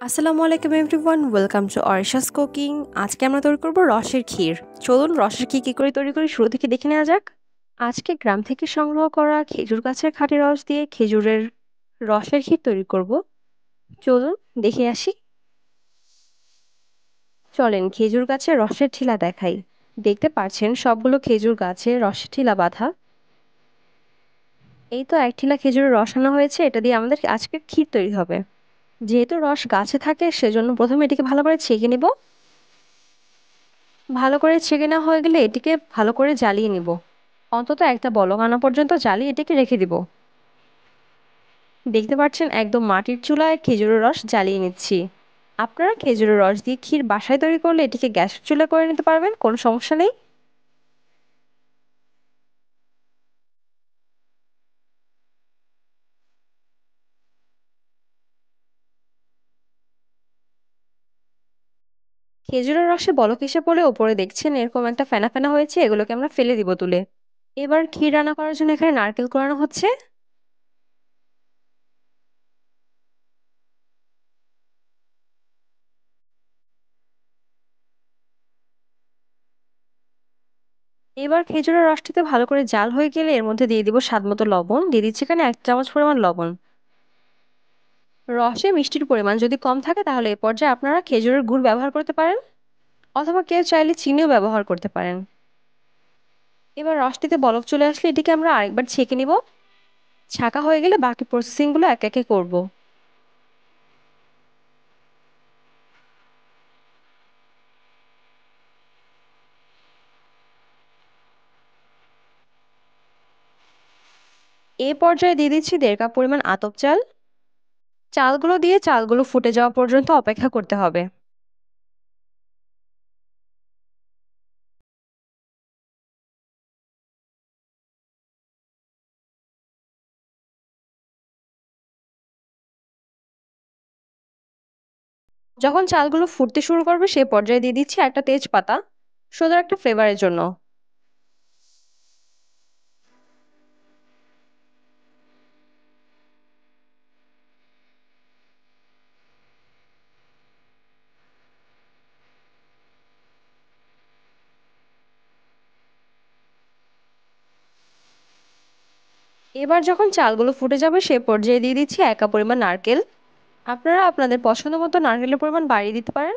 আসসালামু আলাইকুম everyone, welcome to অরিশাস cooking. আজকে আমরা তৈরি করব রসের ক্ষীর। চলুন রসের ক্ষীর কী করে তৈরি করি শুরু থেকে দেখে নেওয়া যাক। আজকে গ্রাম থেকে সংগ্রহ করা খেজুর গাছের খাঁটি রস দিয়ে খেজুরের রসের ক্ষীর তৈরি করব। চলুন দেখে আসি। চলেন খেজুর গাছের রসের ঠিলা দেখাই। দেখতে পাচ্ছেন সবগুলো খেজুর গাছে রসের ঠিলা বাঁধা। এই তো এক ঠিলা খেজুরের রস আনা হয়েছে, এটা দিয়ে আমাদের আজকে ক্ষীর তৈরি হবে। যেহেতু রস গাছে থাকে সেজন্য প্রথমে এটিকে ভালো করে ছেঁকে নিব। ভালো করে ছেঁকে নেওয়া হয়ে গেলে এটিকে ভালো করে জ্বালিয়ে নিব। অন্তত একটা বলক আনা পর্যন্ত জ্বালিয়ে এটিকে রেখে দিব। দেখতে পাচ্ছেন একদম মাটির চুলায় খেজুরের রস জ্বালিয়ে নিচ্ছি। আপনারা খেজুরের রস দিয়ে ক্ষীর বাসায় তৈরি করলে এটিকে গ্যাসের চুলায় করে নিতে পারবেন, কোনো সমস্যা নেই। খেজুরের রসে বলক এসে পড়লে ওপরে দেখছেন এরকম একটা ফেনা ফেনা হয়েছে, এগুলোকে আমরা ফেলে দিব তুলে। এবার ক্ষীর রান্না করার জন্য এখানে নারকেল কোরানো হচ্ছে। এবার খেজুরের রসটিতে ভালো করে জাল হয়ে গেলে এর মধ্যে দিয়ে দিব স্বাদ মতো লবণ, দিয়ে দিচ্ছি এখানে 1 চামচ পরিমাণ লবণ। রসে মিষ্টির পরিমাণ যদি কম থাকে তাহলে এ পর্যায়ে আপনারা খেজুরের গুড় ব্যবহার করতে পারেন, অথবা কেউ চাইলে চিনিও ব্যবহার করতে পারেন। এবার রসটিতে বলক চলে আসলে এটিকে আমরা আরেকবার ছেঁকে নিব। ছাঁকা হয়ে গেলে বাকি প্রসেসিং গুলো একে একে করব। এ পর্যায়ে দিয়ে দিচ্ছি 1.5 কাপ পরিমাণ আতপ চাল। চালগুলো দিয়ে চালগুলো ফুটে যাওয়া পর্যন্ত অপেক্ষা করতে হবে। যখন চালগুলো ফুটতে শুরু করবে সে পর্যায়ে দিয়ে দিচ্ছি একটা তেজপাতা, সুন্দর একটা ফ্লেভারের জন্য। এবার যখন চালগুলো ফুটে যাবে সে পর্যায়ে দিয়ে দিচ্ছি 1 কাপ পরিমাণ নারকেল। আপনারা আপনাদের পছন্দ মতো নারকেলের পরিমাণ বাড়িয়ে দিতে পারেন।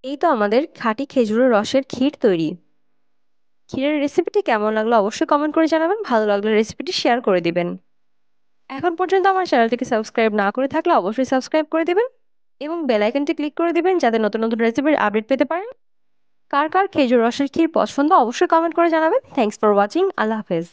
এই তো আমাদের খাঁটি খেজুরের রসের ক্ষীর তৈরি। ক্ষীরের রেসিপিটি কেমন লাগলো অবশ্যই কমেন্ট করে জানাবেন, ভালো লাগলে রেসিপিটি শেয়ার করে দিবেন। এখন পর্যন্ত আমার চ্যানেলটিকে সাবস্ক্রাইব না করে থাকলে অবশ্যই সাবস্ক্রাইব করে দিবেন এবং বেল আইকনটি ক্লিক করে দিবেন যাতে নতুন নতুন রেসিপির আপডেট পেতে পারেন। কার কার খেজুর রসের ক্ষীর পছন্দ অবশ্যই কমেন্ট করে জানাবেন। Thanks for watching. আল্লাহ হাফেজ।